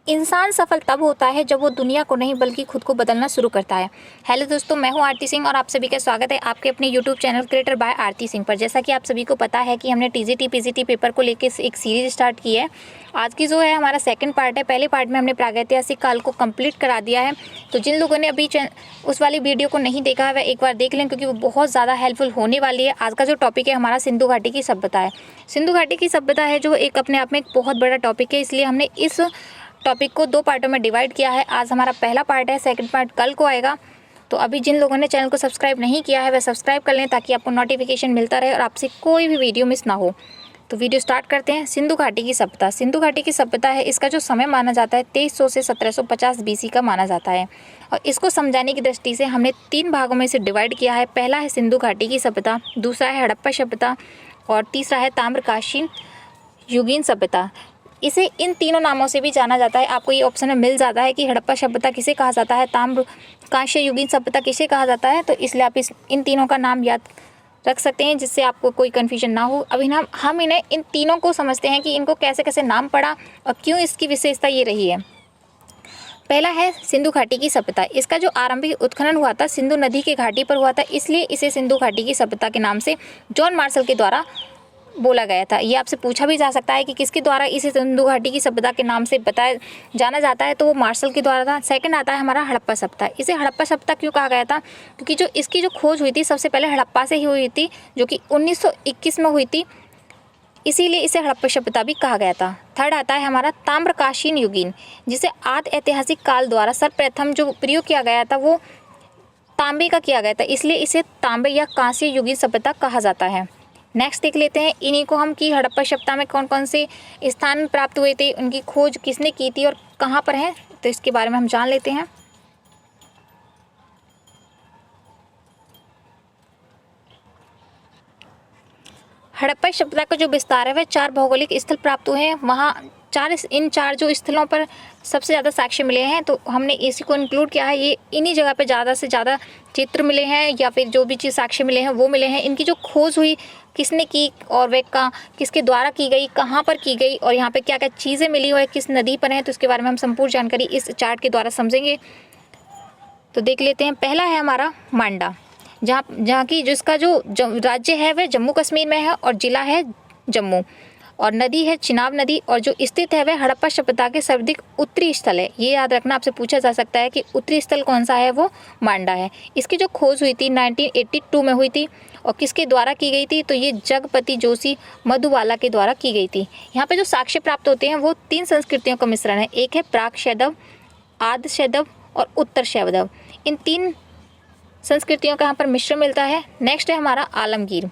इंसान सफल तब होता है जब वो दुनिया को नहीं बल्कि खुद को बदलना शुरू करता है। हेलो दोस्तों, मैं हूं आरती सिंह और आप सभी का स्वागत है आपके अपने यूट्यूब चैनल क्रिएटर बाय आरती सिंह पर। जैसा कि आप सभी को पता है कि हमने टीजीटी पीजीटी पेपर को लेकर एक सीरीज स्टार्ट की है। आज की जो है हमारा सेकंड पार्ट है। पहले पार्ट में हमने प्रागैतिहासिक काल को कंप्लीट करा दिया है। तो जिन लोगों ने अभी उस वाली वीडियो को नहीं देखा है वह एक बार देख लें, क्योंकि वो बहुत ज़्यादा हेल्पफुल होने वाली है। आज का जो टॉपिक है हमारा सिंधु घाटी की सभ्यता है। सिंधु घाटी की सभ्यता है जो एक अपने आप में एक बहुत बड़ा टॉपिक है, इसलिए हमने इस टॉपिक को 2 पार्टों में डिवाइड किया है। आज हमारा पहला पार्ट है, सेकंड पार्ट कल को आएगा। तो अभी जिन लोगों ने चैनल को सब्सक्राइब नहीं किया है वह सब्सक्राइब कर लें ताकि आपको नोटिफिकेशन मिलता रहे और आपसे कोई भी वीडियो मिस ना हो। तो वीडियो स्टार्ट करते हैं। सिंधु घाटी की सभ्यता। सिंधु घाटी की सभ्यता है, इसका जो समय माना जाता है 2300 से 1750 बीसी का माना जाता है। और इसको समझाने की दृष्टि से हमने 3 भागों में इसे डिवाइड किया है। पहला है सिंधु घाटी की सभ्यता, दूसरा है हड़प्पा सभ्यता और तीसरा है ताम्रकाशीन युगीन सभ्यता। इसे इन तीनों नामों से भी जाना जाता है। आपको ये ऑप्शन में मिल जाता है कि हड़प्पा सभ्यता किसे कहा जाता है, ताम्रकांस्य युगीन सभ्यता किसे कहा जाता है। तो इसलिए आप इन तीनों का नाम याद रख सकते हैं जिससे आपको कोई कन्फ्यूजन ना हो। अभी हम इन्हें इन तीनों को समझते हैं कि इनको कैसे कैसे नाम पड़ा और क्यों इसकी विशेषता ये रही है। पहला है सिंधु घाटी की सभ्यता। इसका जो आरंभिक उत्खनन हुआ था सिंधु नदी के घाटी पर हुआ था, इसलिए इसे सिंधु घाटी की सभ्यता के नाम से जॉन मार्शल के द्वारा बोला गया था। ये आपसे पूछा भी जा सकता है कि किसके द्वारा इसे सिंधु घाटी की सभ्यता के नाम से बताया जाना जाता है, तो वो मार्शल के द्वारा था। सेकंड आता है हमारा हड़प्पा सभ्यता। इसे हड़प्पा सभ्यता क्यों कहा गया था, क्योंकि जो इसकी जो खोज हुई थी सबसे पहले हड़प्पा से ही हुई थी, जो कि 1921 में हुई थी, इसीलिए इसे हड़प्पा सभ्यता भी कहा गया था। थर्ड आता है हमारा ताम्रकाशीन युगीन, जिसे आदि ऐतिहासिक काल द्वारा सर्वप्रथम जो प्रयोग किया गया था वो तांबे का किया गया था, इसलिए इसे तांबे या कांस्य युगीन सभ्यता कहा जाता है। नेक्स्ट देख लेते हैं इन्हीं को हम कि हड़प्पा सभ्यता में कौन कौन से स्थान प्राप्त हुए थे, उनकी खोज किसने की थी और कहाँ पर है, तो इसके बारे में हम जान लेते हैं। हड़प्पा सभ्यता का जो विस्तार है वह 4 भौगोलिक स्थल प्राप्त हुए हैं। वहाँ इन चार जो स्थलों पर सबसे ज़्यादा साक्ष्य मिले हैं, तो हमने इसी को इंक्लूड किया है। ये इन्हीं जगह पे ज़्यादा से ज़्यादा चित्र मिले हैं या फिर जो भी चीज़ साक्ष्य मिले हैं वो मिले हैं। इनकी जो खोज हुई किसने की और वे किसके द्वारा की गई, कहाँ पर की गई और यहाँ पे क्या क्या चीज़ें मिली हुई, किस नदी पर हैं, तो इसके बारे में हम संपूर्ण जानकारी इस चार्ट के द्वारा समझेंगे। तो देख लेते हैं। पहला है हमारा मांडा, जहाँ की जिसका जो राज्य है वह जम्मू कश्मीर में है और जिला है जम्मू, और नदी है चिनाब नदी, और जो स्थित है वह हड़प्पा सभ्यता के सर्वाधिक उत्तरी स्थल है। ये याद रखना, आपसे पूछा जा सकता है कि उत्तरी स्थल कौन सा है, वो मांडा है। इसकी जो खोज हुई थी 1982 में हुई थी और किसके द्वारा की गई थी, तो ये जगपति जोशी मधुबाला के द्वारा की गई थी। यहाँ पे जो साक्ष्य प्राप्त होते हैं वो 3 संस्कृतियों का मिश्रण है। एक है प्राक शैदव, आद्य शैदव और उत्तर शैदव। इन 3 संस्कृतियों का यहाँ पर मिश्रण मिलता है। नेक्स्ट है हमारा आलमगीर।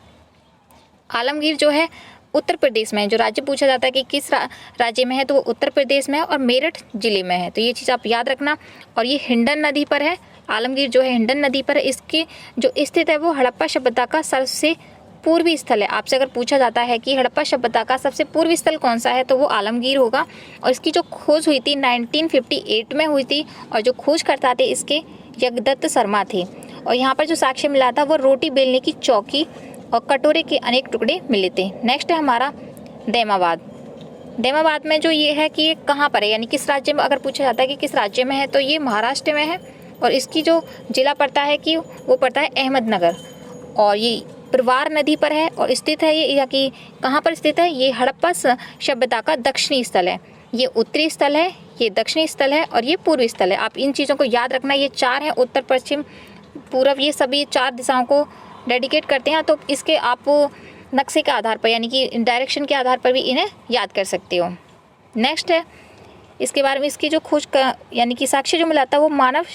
आलमगीर जो है उत्तर प्रदेश में है। जो राज्य पूछा जाता है कि किस राज्य में है, तो वो उत्तर प्रदेश में है और मेरठ जिले में है। तो ये चीज़ आप याद रखना। और ये हिंडन नदी पर है। आलमगीर जो है हिंडन नदी पर है। इसकी जो स्थित है वो हड़प्पा सभ्यता का सबसे पूर्वी स्थल है। आपसे अगर पूछा जाता है कि हड़प्पा सभ्यता का सबसे पूर्वी स्थल कौन सा है, तो वो आलमगीर होगा। और इसकी जो खोज हुई थी 1958 में हुई थी और जो खोजकर्ता थे इसके यज्ञदत्त शर्मा थे। और यहाँ पर जो साक्ष्य मिला था वो रोटी बेलने की चौकी और कटोरे के अनेक टुकड़े मिले थे। नेक्स्ट है हमारा दैमाबाद। दैमाबाद में जो ये है कि ये कहाँ पर है, यानी किस राज्य में, अगर पूछा जाता है कि किस राज्य में है, तो ये महाराष्ट्र में है। और इसकी जो जिला पड़ता है कि वो पड़ता है अहमदनगर, और ये प्रवार नदी पर है और स्थित है। ये या कि कहाँ पर स्थित है, ये हड़प्पा सभ्यता का दक्षिणी स्थल है। ये उत्तरी स्थल है, ये दक्षिणी स्थल है और ये पूर्वी स्थल है। आप इन चीज़ों को याद रखना। ये 4 हैं, उत्तर पश्चिम पूर्व, ये सभी 4 दिशाओं को डेडिकेट करते हैं। तो इसके आप नक्शे के आधार पर यानी कि डायरेक्शन के आधार पर भी इन्हें याद कर सकते हो। नेक्स्ट है इसके बारे में, इसकी जो खोज यानी कि साक्ष्य जो मिला था वो मानव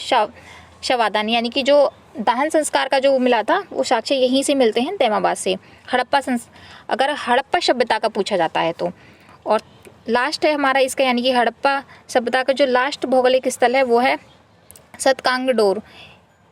शवादान, यानी कि जो दहन संस्कार का जो मिला था वो साक्ष्य यहीं से मिलते हैं, दैमाबाद से। अगर हड़प्पा सभ्यता का पूछा जाता है तो। और लास्ट है हमारा इसका, यानी कि हड़प्पा सभ्यता का जो लास्ट भौगोलिक स्थल है वो है सतकांगडोर।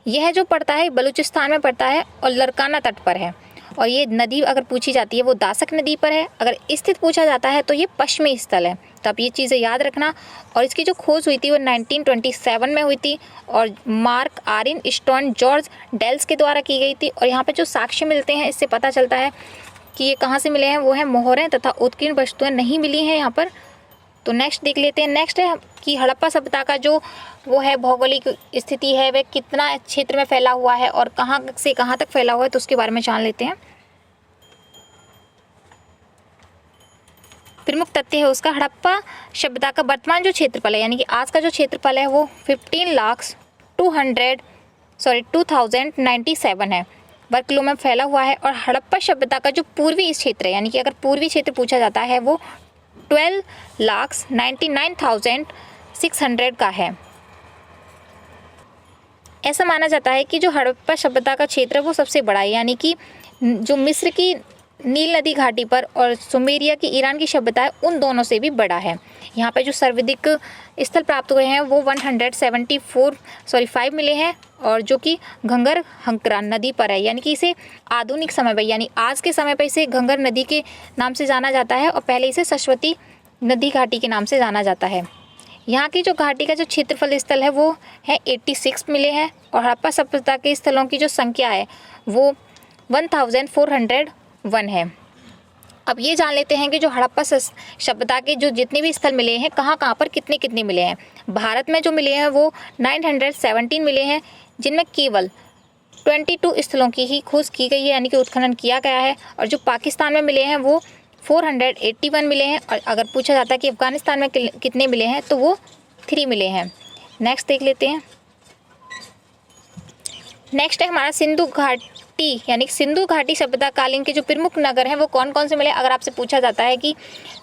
यह जो पड़ता है बलूचिस्तान में पड़ता है और लरकाना तट पर है। और ये नदी अगर पूछी जाती है वो दासक नदी पर है। अगर स्थित पूछा जाता है तो ये पश्चिमी स्थल है। तो आप ये चीज़ें याद रखना। और इसकी जो खोज हुई थी वो 1927 में हुई थी और मार्क आरिन स्टोन जॉर्ज डेल्स के द्वारा की गई थी। और यहाँ पे जो साक्ष्य मिलते हैं इससे पता चलता है कि ये कहाँ से मिले हैं, वो है मोहरें तथा उत्कीर्ण वस्तुएं नहीं मिली हैं यहाँ पर। तो नेक्स्ट देख लेते हैं। नेक्स्ट है कि हड़प्पा सभ्यता का जो वो है भौगोलिक स्थिति है वह कितना क्षेत्र में फैला हुआ है और कहाँ से कहाँ तक फैला हुआ है, तो उसके बारे में जान लेते हैं। प्रमुख तथ्य है उसका, हड़प्पा सभ्यता का वर्तमान जो क्षेत्रफल है यानी कि आज का जो क्षेत्रफल है वो 15,2097 है वर्ग किलोमीटर में फैला हुआ है। और हड़प्पा सभ्यता का जो पूर्वी क्षेत्र है यानी कि अगर पूर्वी क्षेत्र पूछा जाता है वो 12,99,600 का है। ऐसा माना जाता है कि जो हड़प्पा सभ्यता का क्षेत्र है वो सबसे बड़ा है, यानी कि जो मिस्र की नील नदी घाटी पर और सुमेरिया की ईरान की सभ्यता है उन दोनों से भी बड़ा है। यहाँ पे जो सर्वाधिक स्थल प्राप्त हुए हैं वो 5 मिले हैं और जो कि घंगर हंकरा नदी पर है, यानी कि इसे आधुनिक समय पर यानी आज के समय पर इसे घंगर नदी के नाम से जाना जाता है और पहले इसे सरस्वती नदी घाटी के नाम से जाना जाता है। यहाँ की जो घाटी का जो क्षेत्रफल स्थल है वो है 86 मिले हैं और हड़प्पा सभ्यता के स्थलों की जो संख्या है वो 1401 है। अब ये जान लेते हैं कि जो हड़प्पा सभ्यता के जो जितने भी स्थल मिले हैं कहाँ कहाँ पर कितने कितने मिले हैं। भारत में जो मिले हैं वो 917 मिले हैं, जिनमें केवल 22 स्थलों की ही खोज की गई है यानी कि उत्खनन किया गया है। और जो पाकिस्तान में मिले हैं वो 481 मिले हैं और अगर पूछा जाता है कि अफगानिस्तान में कितने मिले हैं तो वो 3 मिले हैं। नेक्स्ट देख लेते हैं। नेक्स्ट है हमारा सिंधु घाटी यानी सिंधु घाटी सभ्यता कालीन के जो प्रमुख नगर हैं वो कौन कौन से मिले। अगर आपसे पूछा जाता है कि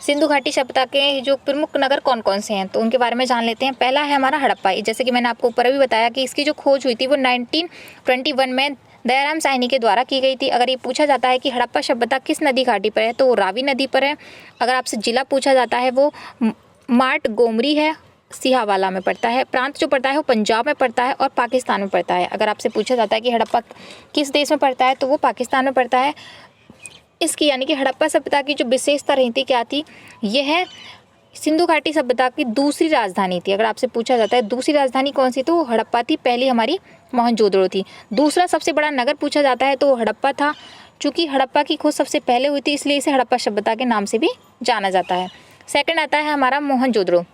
सिंधु घाटी सभ्यता के जो प्रमुख नगर कौन कौन से हैं तो उनके बारे में जान लेते हैं। पहला है हमारा हड़प्पा, जैसे कि मैंने आपको ऊपर भी बताया कि इसकी जो खोज हुई थी वो 1921 में दयाराम साहनी के द्वारा की गई थी। अगर ये पूछा जाता है कि हड़प्पा सभ्यता किस नदी घाटी पर है तो वो रावी नदी पर है। अगर आपसे जिला पूछा जाता है वो मार्ट गोमरी है, सिहावाला में पड़ता है। प्रांत जो पड़ता है वो पंजाब में पड़ता है और पाकिस्तान में पड़ता है। अगर आपसे पूछा जाता है कि हड़प्पा किस देश में पड़ता है तो वो पाकिस्तान में पड़ता है। इसकी यानी कि हड़प्पा सभ्यता की जो विशेषता रही थी क्या थी, यह सिंधु घाटी सभ्यता की दूसरी राजधानी थी। अगर आपसे पूछा जाता है दूसरी राजधानी कौन सी, तो वो हड़प्पा थी। पहली हमारी मोहनजोदड़ो थी। दूसरा सबसे बड़ा नगर पूछा जाता है तो वो हड़प्पा था। चूँकि हड़प्पा की खोज सबसे पहले हुई थी इसलिए इसे हड़प्पा सभ्यता के नाम से भी जाना जाता है। सेकंड आता है हमारा मोहनजोदड़ो।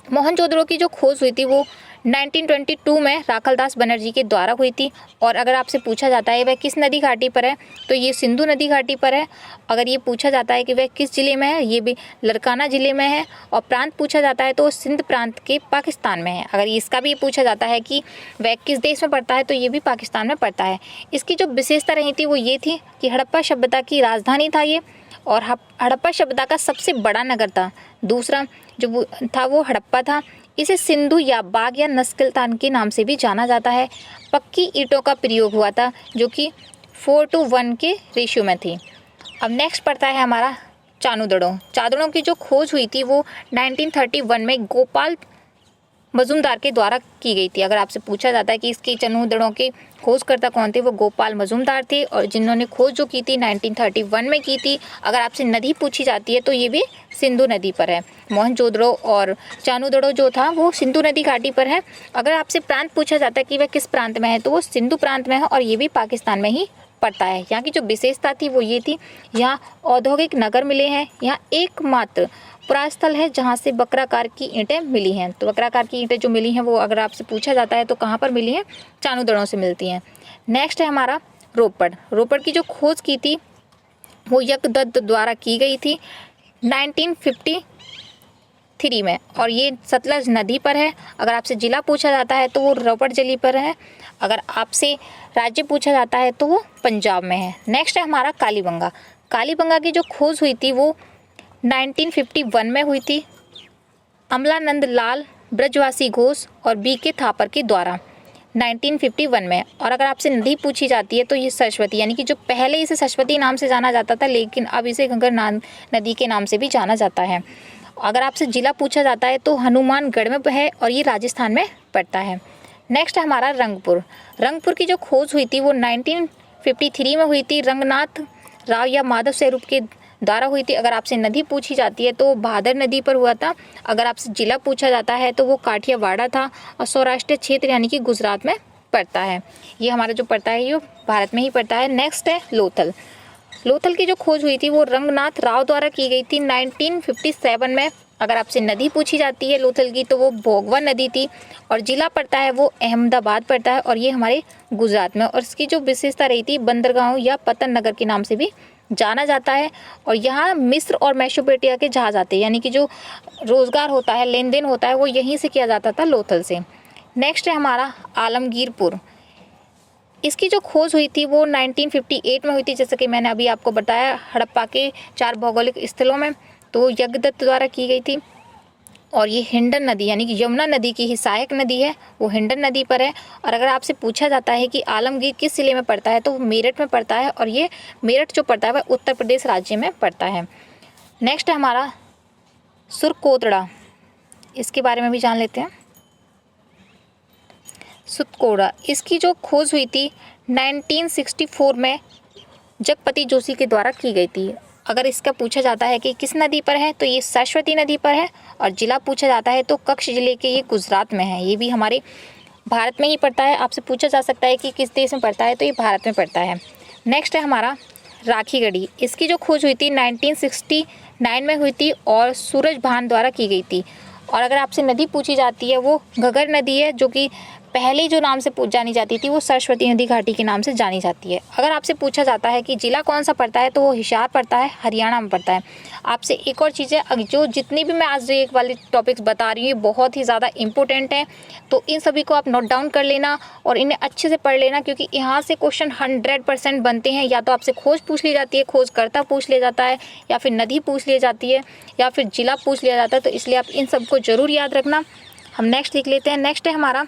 मोहनजोदड़ो की जो खोज हुई थी वो 1922 में राखलदास बनर्जी के द्वारा हुई थी। और अगर आपसे पूछा जाता है वह किस नदी घाटी पर है तो ये सिंधु नदी घाटी पर है। अगर ये पूछा जाता है कि वह किस ज़िले में है, ये भी लड़काना ज़िले में है। और प्रांत पूछा जाता है तो सिंध प्रांत के पाकिस्तान में है। अगर इसका भी पूछा जाता है कि वह किस देश में पड़ता है तो ये भी पाकिस्तान में पड़ता है। इसकी जो विशेषता रही थी वो ये थी कि हड़प्पा सभ्यता की राजधानी था ये और हड़प्पा सभ्यता का सबसे बड़ा नगर था। दूसरा जो था वो हड़प्पा था। इसे सिंधु या बाग या नस्किलतान के नाम से भी जाना जाता है। पक्की ईंटों का प्रयोग हुआ था जो कि 4:1 के रेशियो में थी। अब नेक्स्ट पड़ता है हमारा चानुदड़ो। चानुदड़ो की जो खोज हुई थी वो 1931 में गोपाल मजूमदार के द्वारा की गई थी। अगर आपसे पूछा जाता है कि इसके चानुदड़ो के खोजकर्ता कौन थे, वो गोपाल मजूमदार थे और जिन्होंने खोज जो की थी 1931 में की थी। अगर आपसे नदी पूछी जाती है तो ये भी सिंधु नदी पर है। मोहनजोदड़ो और चानुदड़ो जो था वो सिंधु नदी घाटी पर है। अगर आपसे प्रांत पूछा जाता है कि वह किस प्रांत में है तो वो सिंधु प्रांत में है और ये भी पाकिस्तान में ही पड़ता है। यहाँ की जो विशेषता थी वो ये थी, यहाँ औद्योगिक नगर मिले हैं। यहाँ एकमात्र पुरास्थल है जहाँ से वक्राकार की ईंटें मिली हैं। तो वक्राकार की ईंटें जो मिली हैं वो अगर आपसे पूछा जाता है तो कहाँ पर मिली हैं, चानुदड़ो से मिलती हैं। नेक्स्ट है हमारा रोपड़। रोपड़ की जो खोज की थी वो यज्ञदत्त द्वारा की गई थी 1953 में और ये सतलज नदी पर है। अगर आपसे जिला पूछा जाता है तो वो रोपड़ जिले पर है। अगर आपसे राज्य पूछा जाता है तो वो पंजाब में है। नेक्स्ट है हमारा कालीबंगा। कालीबंगा की जो खोज हुई थी वो 1951 में हुई थी। अमलानंद लाल ब्रजवासी घोष और BK थापर के द्वारा 1951 में। और अगर आपसे नदी पूछी जाती है तो ये सरस्वती, यानी कि जो पहले इसे सरस्वती नाम से जाना जाता था लेकिन अब इसे घंगर नदी के नाम से भी जाना जाता है। अगर आपसे जिला पूछा जाता है तो हनुमानगढ़ में है और ये राजस्थान में पड़ता है। नेक्स्ट है हमारा रंगपुर। रंगपुर की जो खोज हुई थी वो 1953 में हुई थी। रंगनाथ राव या माधव स्वरूप के द्वारा हुई थी। अगर आपसे नदी पूछी जाती है तो भादर नदी पर हुआ था। अगर आपसे जिला पूछा जाता है तो वो काठियावाड़ था और सौराष्ट्र क्षेत्र यानी कि गुजरात में पड़ता है। ये हमारा जो पड़ता है ये भारत में ही पड़ता है। नेक्स्ट है लोथल। लोथल की जो खोज हुई थी वो रंगनाथ राव द्वारा की गई थी 1957 में अगर आपसे नदी पूछी जाती है लोथल की तो वो भोगवा नदी थी, और जिला पड़ता है वो अहमदाबाद पड़ता है, और ये हमारे गुजरात में। और इसकी जो विशेषता रही थी, बंदरगाह या पतन नगर के नाम से भी जाना जाता है। और यहाँ मिस्र और मेसोपोटामिया के जहाज आते हैं, यानी कि जो रोजगार होता है, लेन देन होता है, वो यहीं से किया जाता था, लोथल से। नेक्स्ट है हमारा आलमगीरपुर। इसकी जो खोज हुई थी वो 1958 में हुई थी, जैसे कि मैंने अभी आपको बताया, हड़प्पा के 4 भौगोलिक स्थलों में, तो यज्ञदत्त द्वारा की गई थी। और ये हिंडन नदी, यानी कि यमुना नदी की ही सहायक नदी है, वो हिंडन नदी पर है। और अगर आपसे पूछा जाता है कि आलमगीर किस जिले में पड़ता है, तो वो मेरठ में पड़ता है, और ये मेरठ जो पड़ता है वह उत्तर प्रदेश राज्य में पड़ता है। नेक्स्ट है हमारा सुरकोतड़ा, इसके बारे में भी जान लेते हैं। सुरकोतड़ा, इसकी जो खोज हुई थी 1964 में जगपति जोशी के द्वारा की गई थी। अगर इसका पूछा जाता है कि किस नदी पर है, तो ये सरस्वती नदी पर है। और जिला पूछा जाता है तो कच्छ जिले के, ये गुजरात में है, ये भी हमारे भारत में ही पड़ता है। आपसे पूछा जा सकता है कि किस देश में पड़ता है, तो ये भारत में पड़ता है। नेक्स्ट है हमारा राखीगढ़ी। इसकी जो खोज हुई थी 1969 में हुई थी, और सूरज भान द्वारा की गई थी। और अगर आपसे नदी पूछी जाती है वो घग्गर नदी है, जो कि पहले जो नाम से जानी जाती थी वो सरस्वती नदी घाटी के नाम से जानी जाती है। अगर आपसे पूछा जाता है कि जिला कौन सा पड़ता है, तो वो हिसार पड़ता है, हरियाणा में पड़ता है। आपसे एक और चीज़ है, जो जितनी भी मैं आज एक वाले टॉपिक्स बता रही हूँ, ये बहुत ही ज़्यादा इंपॉर्टेंट हैं, तो इन सभी को आप नोट डाउन कर लेना और इन्हें अच्छे से पढ़ लेना, क्योंकि यहाँ से क्वेश्चन 100% बनते हैं। या तो आपसे खोज पूछ ली जाती है, खोजकर्ता पूछ लिया जाता है, या फिर नदी पूछ ली जाती है, या फिर जिला पूछ लिया जाता है, तो इसलिए आप इन सबको ज़रूर याद रखना। हम नेक्स्ट लिख लेते हैं। नेक्स्ट है हमारा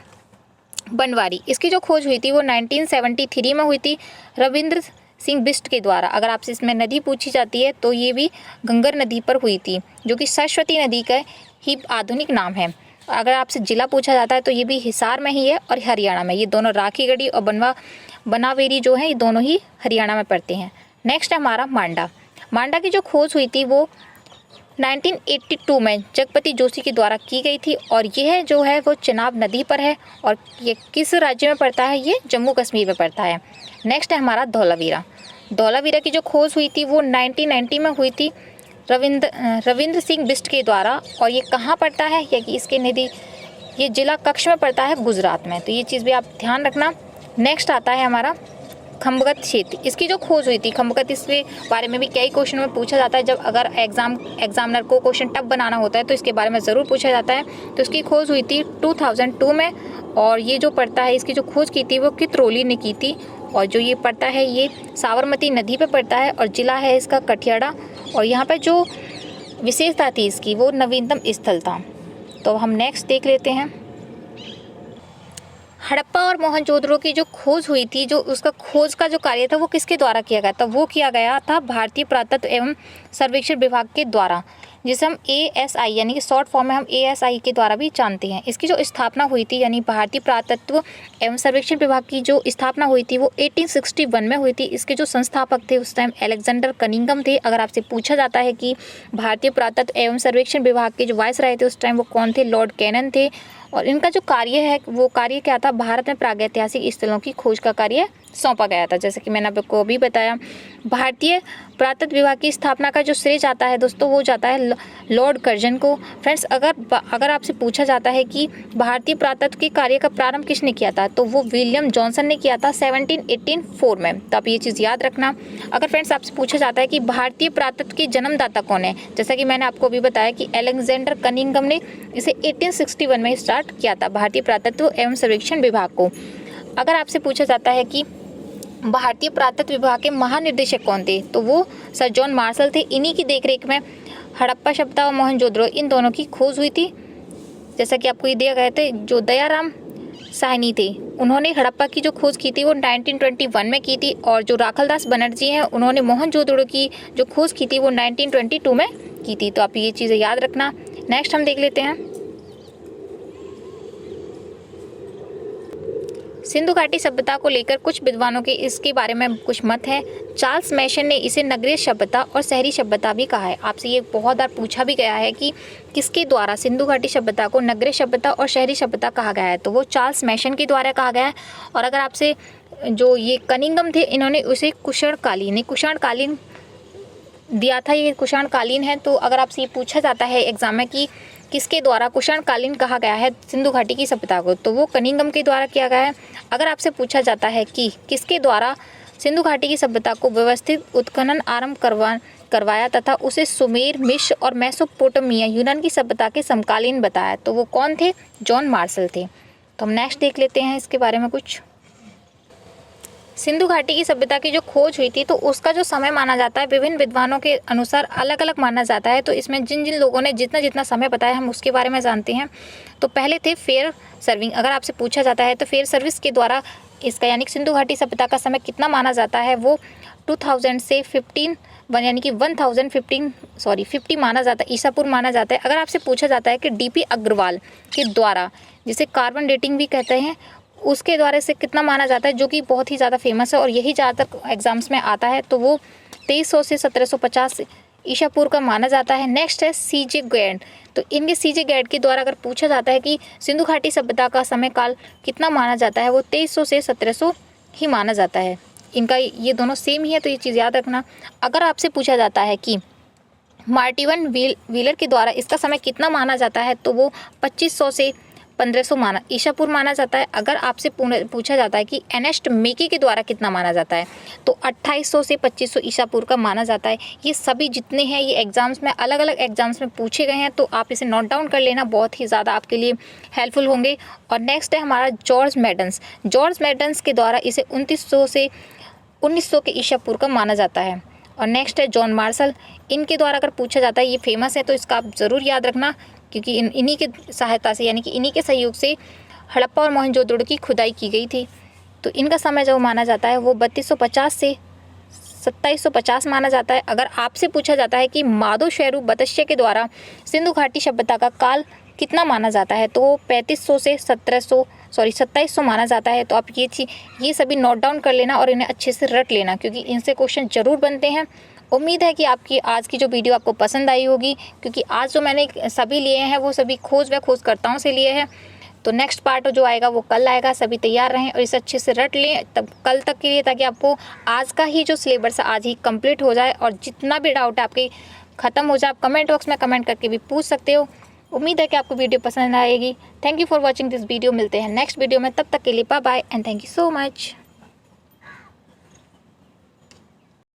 बनवारी। इसकी जो खोज हुई थी वो 1973 में हुई थी, रविंद्र सिंह बिष्ट के द्वारा। अगर आपसे इसमें नदी पूछी जाती है तो ये भी घग्गर नदी पर हुई थी, जो कि सरस्वती नदी का ही आधुनिक नाम है। अगर आपसे जिला पूछा जाता है तो ये भी हिसार में ही है और हरियाणा में। ये दोनों राखीगढ़ी और बनावेरी जो है, ये दोनों ही हरियाणा में पड़ते हैं। नेक्स्ट है हमारा मांडा। मांडा की जो खोज हुई थी वो 1982 में जगपति जोशी के द्वारा की गई थी, और यह जो है वो चिनाब नदी पर है, और ये किस राज्य में पड़ता है, ये जम्मू कश्मीर में पड़ता है। नेक्स्ट है हमारा धौलावीरा। धौलावीरा की जो खोज हुई थी वो 1990 में हुई थी, रविंद्र सिंह बिष्ट के द्वारा। और ये कहाँ पड़ता है, या कि इसके नदी, ये जिला कच्छ में पड़ता है, गुजरात में, तो ये चीज़ भी आप ध्यान रखना। नेक्स्ट आता है हमारा खम्बगत क्षेत्र। इसकी जो खोज हुई थी खम्बगत, इसके बारे में भी कई क्वेश्चन में पूछा जाता है। जब अगर एग्जामिनर को क्वेश्चन टफ बनाना होता है तो इसके बारे में ज़रूर पूछा जाता है। तो इसकी खोज हुई थी 2002 में, और ये जो पड़ता है, इसकी जो खोज की थी वो कितरौली ने की थी। और जो ये पड़ता है ये साबरमती नदी पे पड़ता है, और जिला है इसका कठियाड़ा। और यहाँ पर जो विशेषता थी इसकी, वो नवीनतम स्थल था। तो हम नेक्स्ट देख लेते हैं। हड़प्पा और मोहनजोदड़ो की जो खोज हुई थी, जो उसका खोज का जो कार्य था वो किसके द्वारा किया गया था, वो किया गया था भारतीय पुरातत्व एवं सर्वेक्षण विभाग के द्वारा, जिसे हम ASI यानी कि शॉर्ट फॉर्म में हम ASI के द्वारा भी जानते हैं। इसकी जो स्थापना हुई थी, यानी भारतीय पुरातत्व एवं सर्वेक्षण विभाग की जो स्थापना हुई थी वो 1861 में हुई थी। इसके जो संस्थापक थे उस टाइम अलेक्जेंडर कनिंघम थे। अगर आपसे पूछा जाता है कि भारतीय पुरातत्व एवं सर्वेक्षण विभाग के जो वायसराय थे उस टाइम वो कौन थे, लॉर्ड कैनन थे। और इनका जो कार्य है वो कार्य क्या था, भारत में प्रागैतिहासिक स्थलों की खोज का कार्य सौंपा गया था। जैसे कि मैंने आपको अभी बताया, भारतीय पुरातत्व विभाग की स्थापना का जो श्रेय जाता है दोस्तों, वो जाता है लॉर्ड कर्जन को। फ्रेंड्स, अगर आपसे पूछा जाता है कि भारतीय पुरातत्व के कार्य का प्रारंभ किसने किया था, तो वो विलियम जॉनसन ने किया था 1784 में। तो आप ये चीज़ याद रखना। अगर फ्रेंड्स आपसे पूछा जाता है कि भारतीय पुरातत्व के जन्मदाता कौन है, जैसा कि मैंने आपको अभी बताया कि अलेक्जेंडर कनिंघम ने इसे 1861 में स्टार्ट किया था, भारतीय पुरातत्व एवं सर्वेक्षण विभाग को। अगर आपसे पूछा जाता है कि भारतीय पुरातत्व विभाग के महानिदेशक कौन थे, तो वो सर जॉन मार्शल थे। इन्हीं की देखरेख में हड़प्पा सभ्यता और मोहनजोदड़ो, इन दोनों की खोज हुई थी। जैसा कि आपको ये दिया गया था, जो दयाराम साहनी थे, उन्होंने हड़प्पा की जो खोज की थी वो 1921 में की थी, और जो राखलदास बनर्जी हैं उन्होंने मोहनजोदड़ो की जो खोज की थी वो 1922 में की थी। तो आप ये चीज़ें याद रखना। नेक्स्ट हम देख लेते हैं सिंधु घाटी सभ्यता को लेकर कुछ विद्वानों के इसके बारे में कुछ मत है। चार्ल्स मैशन ने इसे नगरीय सभ्यता और शहरी सभ्यता भी कहा है। आपसे ये बहुत बार पूछा भी गया है कि किसके द्वारा सिंधु घाटी सभ्यता को नगरीय सभ्यता और शहरी सभ्यता कहा गया है, तो वो चार्ल्स मैशन के द्वारा कहा गया है। और अगर आपसे जो ये कनिंघम थे, इन्होंने उसे कुषाणकालीन दिया था, ये कुषाणकालीन है। तो अगर आपसे ये पूछा जाता है एग्जाम में कि किसके द्वारा कुषाणकालीन कहा गया है सिंधु घाटी की सभ्यता को, तो वो कनिंघम के द्वारा किया गया है। अगर आपसे पूछा जाता है कि किसके द्वारा सिंधु घाटी की सभ्यता को व्यवस्थित उत्खनन आरंभ करवाया तथा उसे सुमेर, मिस्र और मेसोपोटामिया यूनान की सभ्यता के समकालीन बताया, तो वो कौन थे? जॉन मार्शल थे। तो हम नेक्स्ट देख लेते हैं इसके बारे में कुछ। सिंधु घाटी की सभ्यता की जो खोज हुई थी, तो उसका जो समय माना जाता है विभिन्न विद्वानों के अनुसार अलग अलग माना जाता है। तो इसमें जिन जिन लोगों ने जितना जितना समय बताया हम उसके बारे में जानते हैं। तो पहले थे फेयर सर्विंग। अगर आपसे पूछा जाता है तो फेयर सर्विस के द्वारा इसका यानी कि सिंधु घाटी सभ्यता का समय कितना माना जाता है, वो 2000 से 15 यानी कि 50 माना जाता है, ईसा पूर्व माना जाता है। अगर आपसे पूछा जाता है कि डीपी अग्रवाल के द्वारा, जिसे कार्बन डेटिंग भी कहते हैं, उसके द्वारा से कितना माना जाता है, जो कि बहुत ही ज़्यादा फेमस है और यही ज़्यादातर एग्जाम्स में आता है, तो वो 2300 से 1750 ईसा पूर्व का माना जाता है। नेक्स्ट है सीजे गैड। तो इनके सीजे गैड के द्वारा अगर पूछा जाता है कि सिंधु घाटी सभ्यता का समय काल कितना माना जाता है, वो 2300 से 1700 ही माना जाता है। इनका ये दोनों सेम ही है, तो ये चीज़ याद रखना। अगर आपसे पूछा जाता है कि मार्टिन व्हीलर के द्वारा इसका समय कितना माना जाता है, तो वो 2500 से 1500 ईसा पूर्व माना जाता है। अगर आपसे पूछा जाता है कि एर्नेस्ट मेकी के द्वारा कितना माना जाता है, तो 2800 से 2500 ईसा पूर्व का माना जाता है। ये सभी जितने हैं ये एग्जाम्स में अलग अलग एग्जाम्स में पूछे गए हैं, तो आप इसे नोट डाउन कर लेना, बहुत ही ज़्यादा आपके लिए हेल्पफुल होंगे। और नेक्स्ट है हमारा जॉर्ज मैडन्स के द्वारा इसे 2900 से 1900 के ईसा पूर्व का माना जाता है। और नेक्स्ट है जॉन मार्शल। इनके द्वारा अगर पूछा जाता है, ये फेमस है तो इसका आप ज़रूर याद रखना, क्योंकि इन्हीं के सहायता से यानी कि इन्हीं के सहयोग से हड़प्पा और मोहनजोदड़ो की खुदाई की गई थी। तो इनका समय जो माना जाता है वो 3250 से 2750 माना जाता है। अगर आपसे पूछा जाता है कि माधो शेरू बतस्य के द्वारा सिंधु घाटी सभ्यता का काल कितना माना जाता है, तो 3500 से 2700 माना जाता है। तो आप ये सभी नोट डाउन कर लेना और इन्हें अच्छे से रट लेना, क्योंकि इनसे क्वेश्चन जरूर बनते हैं। उम्मीद है कि आपकी आज की जो वीडियो आपको पसंद आई होगी, क्योंकि आज जो मैंने सभी लिए हैं वो सभी खोजकर्ताओं से लिए हैं। तो नेक्स्ट पार्ट जो आएगा वो कल आएगा। सभी तैयार रहें और इसे अच्छे से रट लें तब कल तक के लिए, ताकि आपको आज का ही जो सिलेबस आज ही कंप्लीट हो जाए और जितना भी डाउट है आपके ख़त्म हो जाए। आप कमेंट बॉक्स में कमेंट करके भी पूछ सकते हो। उम्मीद है कि आपको वीडियो पसंद आएगी। Thank you for watching this video. मिलते हैं नेक्स्ट वीडियो में, तब तक के लिए bye bye and thank you so much.